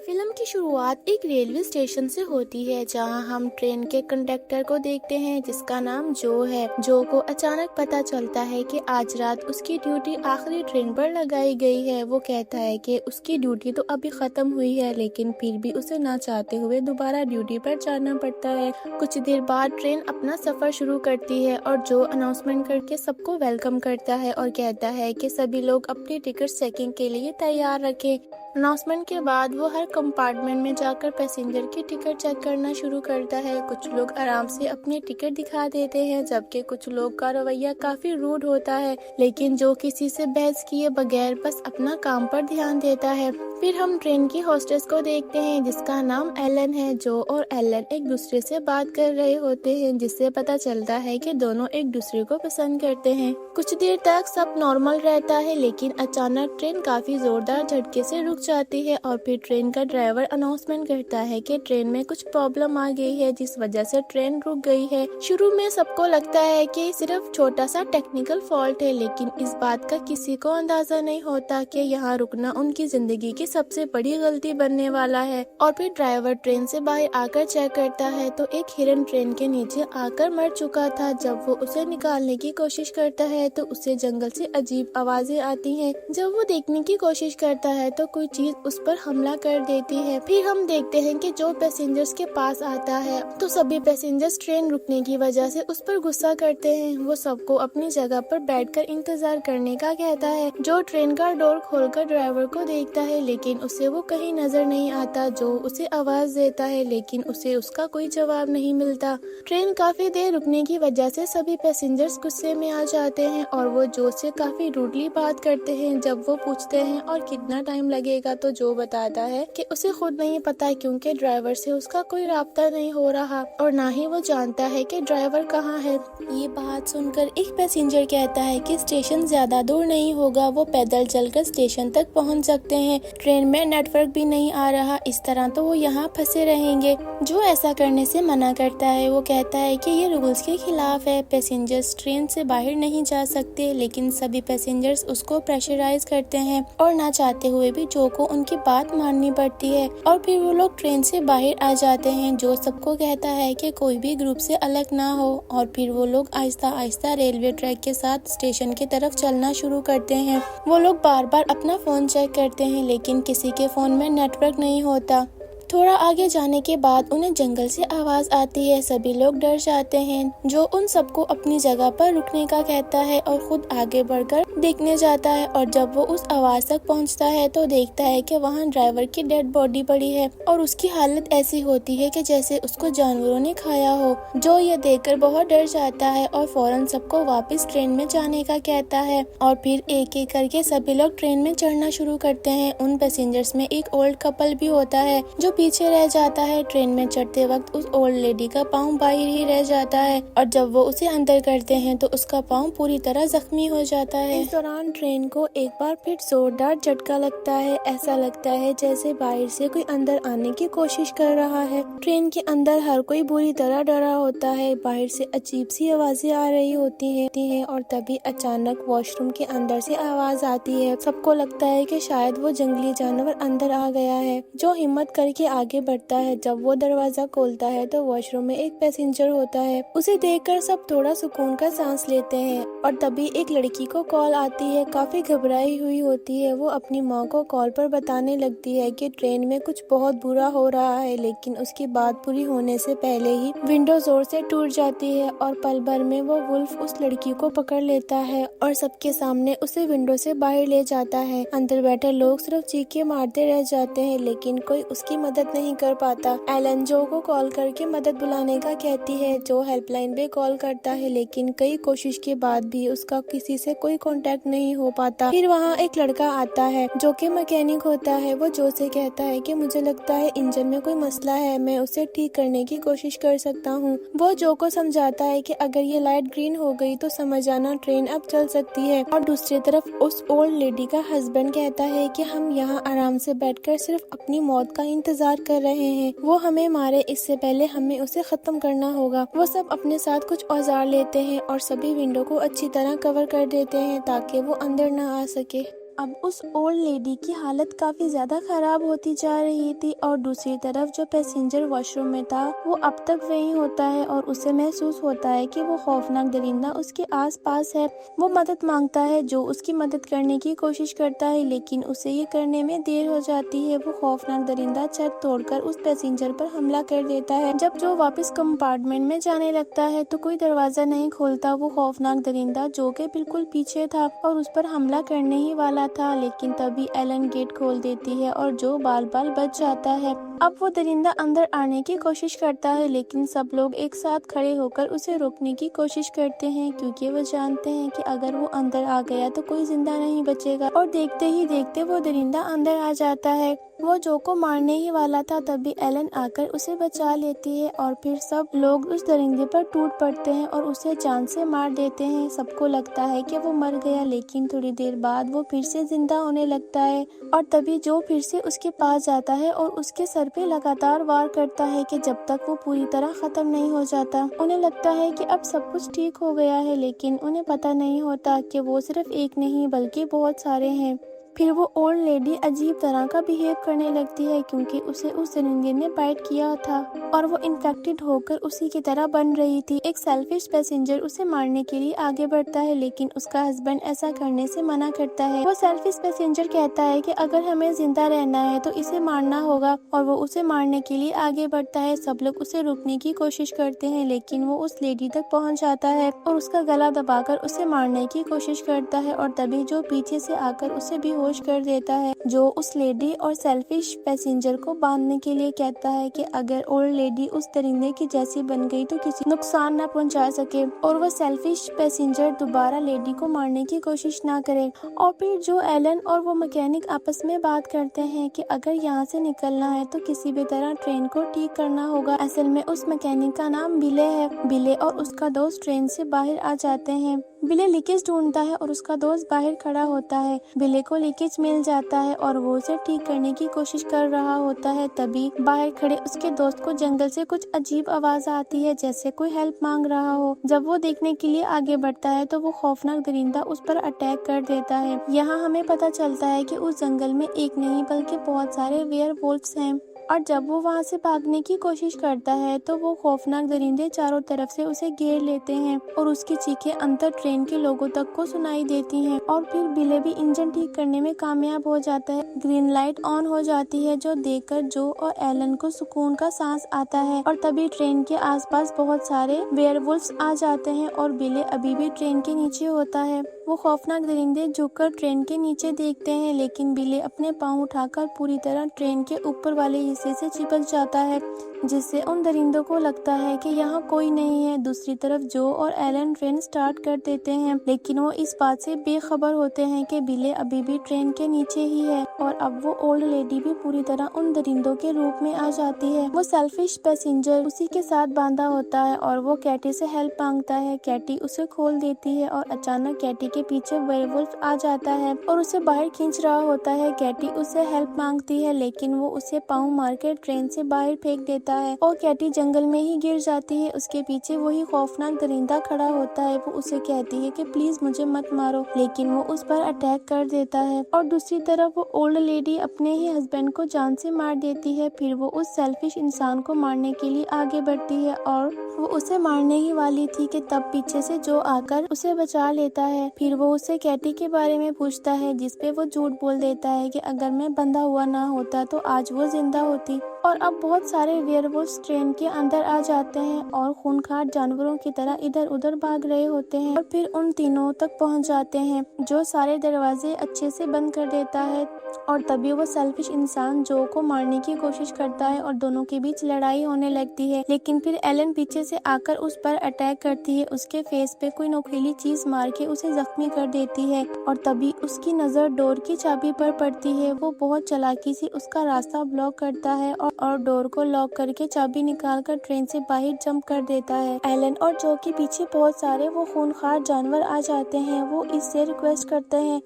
Film کی شروعات ایک ریلوے اسٹیشن سے ہوتی ہے جہاں ہم ٹرین کے کنڈکٹر کو دیکھتے ہیں جس کا نام جو ہے۔ جو کو اچانک پتہ چلتا ہے کہ آج رات اس کی ڈیوٹی آخری ٹرین پر لگائی گئی ہے۔ وہ کہتا ہے کہ اس کی ڈیوٹی تو ابھی ختم ہوئی ہے لیکن پھر بھی اسے نہ چاہتے ہوئے دوبارہ ڈیوٹی پر جانا پڑتا ہے۔ کچھ دیر بعد ٹرین اپنا سفر شروع کرتی ہے اور جو اناؤنسمنٹ کر کے سب کو ویلکم کرتا ہے اور کہتا ہے کہ سبھی لوگ اپنی ٹکٹ چیکنگ کے لیے تیار رکھیں۔ اناؤنسمنٹ کے بعد وہ ہر کمپارٹمنٹ میں جا کر پیسنجر کی ٹکٹ چیک کرنا شروع کرتا ہے۔ کچھ لوگ آرام سے اپنی ٹکٹ دکھا دیتے ہیں جبکہ کچھ لوگ کا رویہ کافی روڈ ہوتا ہے، لیکن جو کسی سے بحث کیے بغیر بس اپنا کام پر دھیان دیتا ہے۔ پھر ہم ٹرین کی ہوسٹس کو دیکھتے ہیں جس کا نام ایلن ہے۔ جو اور ایلن ایک دوسرے سے بات کر رہے ہوتے ہیں جس سے پتہ چلتا ہے کہ دونوں ایک دوسرے کو پسند کرتے ہیں۔ کچھ دیر تک سب نارمل رہتا ہے لیکن اچانک ٹرین کافی زوردار جھٹکے سے رک جاتی ہے اور پھر ٹرین کا ڈرائیور اناؤنسمنٹ کرتا ہے کہ ٹرین میں کچھ پرابلم آ گئی ہے جس وجہ سے ٹرین رک گئی ہے۔ شروع میں سب کو لگتا ہے کہ صرف چھوٹا سا ٹیکنیکل فالٹ ہے لیکن اس بات کا کسی کو اندازہ نہیں ہوتا کہ یہاں رکنا ان کی زندگی کی سب سے بڑی غلطی بننے والا ہے۔ اور پھر ڈرائیور ٹرین سے باہر آ کر چیک کرتا ہے تو ایک ہرن ٹرین کے نیچے آ کر مر چکا تھا۔ جب وہ اسے نکالنے کی کوشش کرتا ہے تو اسے جنگل سے عجیب آوازیں آتی ہیں۔ جب وہ دیکھنے کی کوشش کرتا ہے تو کوئی چیز اس پر حملہ کر دیتی ہے۔ پھر ہم دیکھتے ہیں کہ جو پیسنجرز کے پاس آتا ہے تو سبھی پیسنجرز ٹرین رکنے کی وجہ سے اس پر غصہ کرتے ہیں۔ وہ سب کو اپنی جگہ پر بیٹھ کر انتظار کرنے کا کہتا ہے۔ جو ٹرین کا ڈور کھول کر ڈرائیور کو دیکھتا ہے لیکن اسے وہ کہیں نظر نہیں آتا۔ جو اسے آواز دیتا ہے لیکن اسے اس کا کوئی جواب نہیں ملتا۔ ٹرین کافی دیر رکنے کی وجہ سے سبھی پیسنجرز غصے میں آ جاتے ہیں اور وہ جو سے کافی روڈلی بات کرتے ہیں۔ جب وہ پوچھتے ہیں اور کتنا ٹائم لگے گا تو جو بتاتا ہے کہ اسے خود نہیں پتا کیونکہ ڈرائیور سے اس کا کوئی رابطہ نہیں ہو رہا اور نہ ہی وہ جانتا ہے کہ ڈرائیور کہاں ہے۔ یہ بات سن کر ایک پیسنجر کہتا ہے کہ اسٹیشن زیادہ دور نہیں ہوگا، وہ پیدل چل کر اسٹیشن تک پہنچ سکتے ہیں۔ ٹرین میں نیٹ ورک بھی نہیں آ رہا، اس طرح تو وہ یہاں پھنسے رہیں گے۔ جو ایسا کرنے سے منع کرتا ہے۔ وہ کہتا ہے کہ یہ رولز کے خلاف ہے، پیسنجرز ٹرین سے باہر نہیں جا سکتے، لیکن سبھی پیسنجرز اس کو پریشرائز کرتے ہیں اور نہ چاہتے ہوئے بھی جو کو ان کی بات ماننی پڑتی ہے اور پھر وہ لوگ ٹرین سے باہر آ جاتے ہیں۔ جو سب کو کہتا ہے کہ کوئی بھی گروپ سے الگ نہ ہو اور پھر وہ لوگ آہستہ آہستہ ریلوے ٹریک کے ساتھ اسٹیشن کی طرف چلنا شروع کرتے ہیں۔ وہ لوگ بار بار اپنا فون چیک کرتے ہیں لیکن کسی کے فون میں نیٹ ورک نہیں ہوتا۔ تھوڑا آگے جانے کے بعد انہیں جنگل سے آواز آتی ہے، سبھی لوگ ڈر جاتے ہیں۔ جو ان سب کو اپنی جگہ پر رکنے کا کہتا ہے اور خود آگے بڑھ کر دیکھنے جاتا ہے اور جب وہ اس آواز تک پہنچتا ہے تو دیکھتا ہے کہ وہاں ڈرائیور کی ڈیڈ باڈی پڑی ہے اور اس کی حالت ایسی ہوتی ہے کہ جیسے اس کو جانوروں نے کھایا ہو۔ جو یہ دیکھ کر بہت ڈر جاتا ہے اور فوراً سب کو واپس ٹرین میں جانے کا کہتا ہے اور پھر ایک ایک کر کے سبھی لوگ ٹرین میں چڑھنا شروع کرتے ہیں۔ ان پیسنجرز میں ایک اولڈ کپل بھی ہوتا ہے جو پیچھے رہ جاتا ہے۔ ٹرین میں چڑھتے وقت اس اولڈ لیڈی کا پاؤں باہر ہی رہ جاتا ہے اور جب وہ اسے اندر کرتے ہیں تو اس کا پاؤں پوری طرح زخمی ہو جاتا ہے۔ اس دوران ٹرین کو ایک بار پھر زوردار جھٹکا لگتا ہے، ایسا لگتا ہے جیسے باہر سے کوئی اندر آنے کی کوشش کر رہا ہے۔ ٹرین کے اندر ہر کوئی بری طرح ڈرا ہوتا ہے، باہر سے عجیب سی آوازیں آ رہی ہوتی ہیں اور تبھی اچانک واش روم کے اندر سے آواز آتی ہے۔ سب کو لگتا ہے کہ شاید وہ جنگلی جانور اندر آ گیا ہے۔ جو ہمت کر کے آگے بڑھتا ہے۔ جب وہ دروازہ کھولتا ہے تو واش روم میں ایک پیسنجر ہوتا ہے۔ اسے دیکھ کر سب تھوڑا سکون کا سانس لیتے ہیں اور تبھی ایک لڑکی کو کال آتی ہے، کافی گھبرائی ہوئی ہوتی ہے۔ وہ اپنی ماں کو کال پر بتانے لگتی ہے کہ ٹرین میں کچھ بہت برا ہو رہا ہے لیکن اس کی بات پوری ہونے سے پہلے ہی ونڈو زور سے ٹوٹ جاتی ہے اور پل بھر میں وہ ولف اس لڑکی کو پکڑ لیتا ہے اور سب کے سامنے اسے ونڈو سے باہر لے جاتا ہے۔ اندر بیٹھے لوگ صرف چیخیں مارتے رہ جاتے ہیں لیکن کوئی اس کی مدد نہیں کر پاتا۔ ایلن جو کو کال کر کے مدد بلانے کا کہتی ہے۔ جو ہیلپ لائن پہ کال کرتا ہے لیکن کئی کوشش کے بعد بھی اس کا کسی سے کوئی کانٹیکٹ نہیں ہو پاتا۔ پھر وہاں ایک لڑکا آتا ہے جو کہ میکینک ہوتا ہے۔ وہ جو سے کہتا ہے کہ مجھے لگتا ہے انجن میں کوئی مسئلہ ہے، میں اسے ٹھیک کرنے کی کوشش کر سکتا ہوں۔ وہ جو کو سمجھاتا ہے کہ اگر یہ لائٹ گرین ہو گئی تو سمجھ جانا ٹرین اب چل سکتی ہے۔ اور دوسری طرف اس اولڈ لیڈی کا ہسبینڈ کہتا ہے کہ ہم یہاں آرام سے بیٹھ کر صرف اپنی موت کا انتظار کر رہے ہیں، وہ ہمیں مارے اس سے پہلے ہمیں اسے ختم کرنا ہوگا۔ وہ سب اپنے ساتھ کچھ اوزار لیتے ہیں اور سبھی ونڈو کو اچھی طرح کور کر دیتے ہیں تاکہ وہ اندر نہ آ سکے۔ اب اس اولڈ لیڈی کی حالت کافی زیادہ خراب ہوتی جا رہی تھی اور دوسری طرف جو پیسنجر واش روم میں تھا وہ اب تک وہیں ہوتا ہے اور اسے محسوس ہوتا ہے کہ وہ خوفناک درندہ اس کے آس پاس ہے۔ وہ مدد مانگتا ہے، جو اس کی مدد کرنے کی کوشش کرتا ہے لیکن اسے یہ کرنے میں دیر ہو جاتی ہے۔ وہ خوفناک درندہ چھت توڑ کر اس پیسنجر پر حملہ کر دیتا ہے۔ جب جو واپس کمپارٹمنٹ میں جانے لگتا ہے تو کوئی دروازہ نہیں کھولتا۔ وہ خوفناک درندہ جو کہ بالکل پیچھے تھا اور اس پر حملہ کرنے ہی والا تھا، لیکن تبھی ایلن گیٹ کھول دیتی ہے اور جو بال بچ جاتا ہے۔ اب وہ درندہ اندر آنے کی کوشش کرتا ہے لیکن سب لوگ ایک ساتھ کھڑے ہو کر اسے روکنے کی کوشش کرتے ہیں کیونکہ وہ جانتے ہیں کہ اگر وہ اندر آ گیا تو کوئی زندہ نہیں بچے گا، اور دیکھتے ہی دیکھتے وہ درندہ اندر آ جاتا ہے۔ وہ جو کو مارنے ہی والا تھا، تبھی ایلن آ کر اسے بچا لیتی ہے اور پھر سب لوگ اس درندے پر ٹوٹ پڑتے ہیں اور اسے جان سے مار دیتے ہیں۔ سب کو لگتا ہے کہ وہ مر گیا، لیکن تھوڑی دیر بعد وہ پھر سے زندہ ہونے لگتا ہے اور تبھی جو پھر سے اس کے پاس جاتا ہے اور اس کے سر پہ لگاتار وار کرتا ہے کہ جب تک وہ پوری طرح ختم نہیں ہو جاتا۔ انہیں لگتا ہے کہ اب سب کچھ ٹھیک ہو گیا ہے، لیکن انہیں پتہ نہیں ہوتا کہ وہ صرف ایک نہیں بلکہ بہت سارے ہیں۔ پھر وہ اولڈ لیڈی عجیب طرح کا بیہیو کرنے لگتی ہے کیونکہ اسے اس درندے نے بائٹ کیا تھا اور وہ انفیکٹڈ ہو کر اسی کی طرح بن رہی تھی۔ ایک سیلفش پیسنجر اسے مارنے کے لیے آگے بڑھتا ہے لیکن اس کا ہسبینڈ ایسا کرنے سے منع کرتا ہے۔ وہ سیلفش پیسنجر کہتا ہے کہ اگر ہمیں زندہ رہنا ہے تو اسے مارنا ہوگا اور وہ اسے مارنے کے لیے آگے بڑھتا ہے۔ سب لوگ اسے روکنے کی کوشش کرتے ہیں لیکن وہ اس لیڈی تک پہنچ جاتا ہے اور اس کا گلا دبا کر اسے مارنے کی کوشش کرتا ہے اور تبھی جو پیچھے سے آ کر اسے بے ہوش کر دیتا ہے۔ جو اس لیڈی اور سیلفش پیسنجر کو باندھنے کے لیے کہتا ہے کہ اگر اولڈ لیڈی اس درندے کی جیسی بن گئی تو کسی نقصان نہ پہنچا سکے اور وہ سیلفش پیسنجر دوبارہ لیڈی کو مارنے کی کوشش نہ کرے۔ اور پھر جو ایلن اور وہ مکینک آپس میں بات کرتے ہیں کہ اگر یہاں سے نکلنا ہے تو کسی بھی طرح ٹرین کو ٹھیک کرنا ہوگا۔ اصل میں اس مکینک کا نام بلے ہے۔ بلے اور اس کا دوست ٹرین سے باہر آ جاتے ہیں۔ بلے لیکیج ڈھونڈتا ہے اور اس کا دوست باہر کھڑا ہوتا ہے۔ بلے کو لیکیج مل جاتا ہے اور وہ اسے ٹھیک کرنے کی کوشش کر رہا ہوتا ہے، تبھی باہر کھڑے اس کے دوست کو جنگل سے کچھ عجیب آواز آتی ہے جیسے کوئی ہیلپ مانگ رہا ہو۔ جب وہ دیکھنے کے لیے آگے بڑھتا ہے تو وہ خوفناک درندہ اس پر اٹیک کر دیتا ہے۔ یہاں ہمیں پتہ چلتا ہے کہ اس جنگل میں ایک نہیں بلکہ بہت سارے ویئر وولفز ہیں، اور جب وہ وہاں سے بھاگنے کی کوشش کرتا ہے تو وہ خوفناک درندے چاروں طرف سے اسے گھیر لیتے ہیں اور اس کی چیخیں اندر ٹرین کے لوگوں تک کو سنائی دیتی ہیں۔ اور پھر بلے بھی انجن ٹھیک کرنے میں کامیاب ہو جاتا ہے۔ گرین لائٹ آن ہو جاتی ہے جو دیکھ کر جو اور ایلن کو سکون کا سانس آتا ہے، اور تبھی ٹرین کے آس پاس بہت سارے ویئر وولفز آ جاتے ہیں اور بلے ابھی بھی ٹرین کے نیچے ہوتا ہے۔ وہ خوفناک درندے جھک کر ٹرین کے نیچے دیکھتے ہیں لیکن بلے اپنے پاؤں اٹھا کر پوری طرح ٹرین کے اوپر والے حصے سے چپک جاتا ہے، جس سے ان درندوں کو لگتا ہے کہ یہاں کوئی نہیں ہے۔ دوسری طرف جو اور ایلن ٹرین سٹارٹ کر دیتے ہیں لیکن وہ اس بات سے بے خبر ہوتے ہیں کہ بلے ابھی بھی ٹرین کے نیچے ہی ہے اور اب وہ اولڈ لیڈی بھی پوری طرح ان درندوں کے روپ میں آ جاتی ہے۔ وہ سیلفش پیسنجر اسی کے ساتھ باندھا ہوتا ہے اور وہ کیٹی سے ہیلپ مانگتا ہے۔ کیٹی اسے کھول دیتی ہے اور اچانک کیٹی کے پیچھے ویئرولف آ جاتا ہے اور اسے باہر کھینچ رہا ہوتا ہے۔ کیٹی اسے ہیلپ مانگتی ہے لیکن وہ اسے پاؤں مار کے ٹرین سے باہر پھینک دیتا ہے اور کیٹی جنگل میں ہی گر جاتی ہے۔ اس کے پیچھے وہی خوفناک درندہ کھڑا ہوتا ہے۔ وہ اسے کہتی ہے کہ پلیز مجھے مت مارو، لیکن وہ اس پر اٹیک کر دیتا ہے اور دوسری طرف وہ اولڈ لیڈی اپنے ہی ہسبینڈ کو جان سے مار دیتی ہے۔ پھر وہ اس سیلفش انسان کو مارنے کے لیے آگے بڑھتی ہے اور وہ اسے مارنے ہی والی تھی کہ تب پیچھے سے جو آ کر اسے بچا لیتا ہے۔ پھر وہ اسے کیٹی کے بارے میں پوچھتا ہے جس پہ وہ جھوٹ بول دیتا ہے کہ اگر میں بندھا ہوا نہ ہوتا تو آج وہ زندہ ہوتی۔ اور اب بہت سارے ویئرولفز ٹرین کے اندر آ جاتے ہیں اور خونخوار جانوروں کی طرح ادھر ادھر بھاگ رہے ہوتے ہیں اور پھر ان تینوں تک پہنچ جاتے ہیں جو سارے دروازے اچھے سے بند کر دیتا ہے، اور تبھی وہ سیلفش انسان جو کو مارنے کی کوشش کرتا ہے اور دونوں کے بیچ لڑائی ہونے لگتی ہے، لیکن پھر ایلن پیچھے سے آ کر اس پر اٹیک کرتی ہے، اس کے فیس پہ کوئی نوکیلی چیز مار کے اسے زخمی کر دیتی ہے اور تبھی اس کی نظر ڈور کی چابی پر پڑتی ہے۔ وہ بہت چالاکی سے اس کا راستہ بلاک کرتا ہے اور ڈور کو لاک کر کے چابی نکال کر ٹرین سے باہر جمپ کر دیتا ہے۔ ایلن اور جو کے پیچھے بہت سارے وہ خونخوار جانور آ جاتے ہیں۔ وہ اس سے ریکویسٹ کرتے ہیں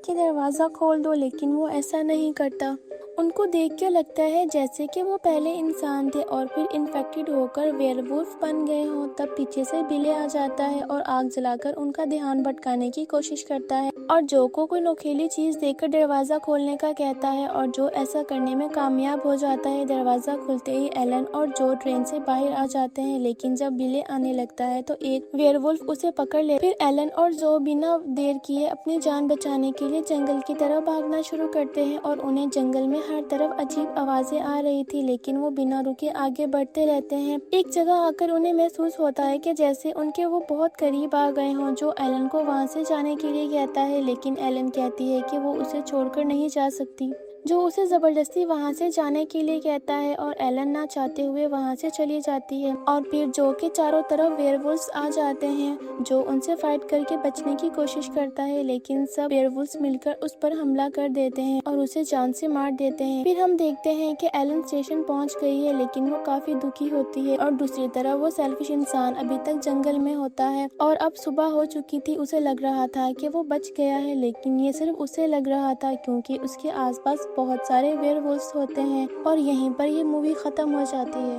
کہ دروازہ کھول دو لیکن وہ ایسا نہیں کرتا۔ ان کو دیکھ کے لگتا ہے جیسے کہ وہ پہلے انسان تھے اور پھر انفیکٹڈ ہو کر ویئر وولف بن گئے ہوں۔ تب پیچھے سے بلے آ جاتا ہے اور آگ جلا کر ان کا دھیان بھٹکانے کی کوشش کرتا ہے اور جو کو کوئی نوکیلی چیز دیکھ کر دروازہ کھولنے کا کہتا ہے اور جو ایسا کرنے میں کامیاب ہو جاتا ہے۔ دروازہ کھلتے ہی ایلن اور جو ٹرین سے باہر آ جاتے ہیں، لیکن جب بلے آنے لگتا ہے تو ایک ویئر وولف اسے پکڑ لے۔ پھر ایلن اور جو بنا دیر کیے اپنی جان بچانے کے لیے جنگل کی طرف بھاگنا شروع کرتے ہیں اور انہیں جنگل میں ہر طرف عجیب آوازیں آ رہی تھی، لیکن وہ بنا رکے آگے بڑھتے رہتے ہیں۔ ایک جگہ آ کر انہیں محسوس ہوتا ہے کہ جیسے ان کے وہ بہت قریب آ گئے ہوں۔ جو ایلن کو وہاں سے جانے کے لیے کہتا ہے، لیکن ایلن کہتی ہے کہ وہ اسے چھوڑ کر نہیں جا سکتی۔ جو اسے زبردستی وہاں سے جانے کے لیے کہتا ہے اور ایلن نہ چاہتے ہوئے وہاں سے چلی جاتی ہے اور پھر جو کے چاروں طرف ویئر وولفز آ جاتے ہیں۔ جو ان سے فائٹ کر کے بچنے کی کوشش کرتا ہے، لیکن سب ویئر وولفز مل کر اس پر حملہ کر دیتے ہیں اور اسے جان سے مار دیتے ہیں۔ پھر ہم دیکھتے ہیں کہ ایلن اسٹیشن پہنچ گئی ہے، لیکن وہ کافی دکھی ہوتی ہے اور دوسری طرف وہ سیلفش انسان ابھی تک جنگل میں ہوتا ہے اور اب صبح ہو چکی تھی۔ اسے لگ رہا تھا کہ وہ بچ گیا ہے، لیکن یہ صرف اسے لگ رہا تھا کیونکہ اس کے آس پاس بہت سارے ویئر وولفز ہوتے ہیں۔ اور یہیں پر یہ مووی ختم ہو جاتی ہے۔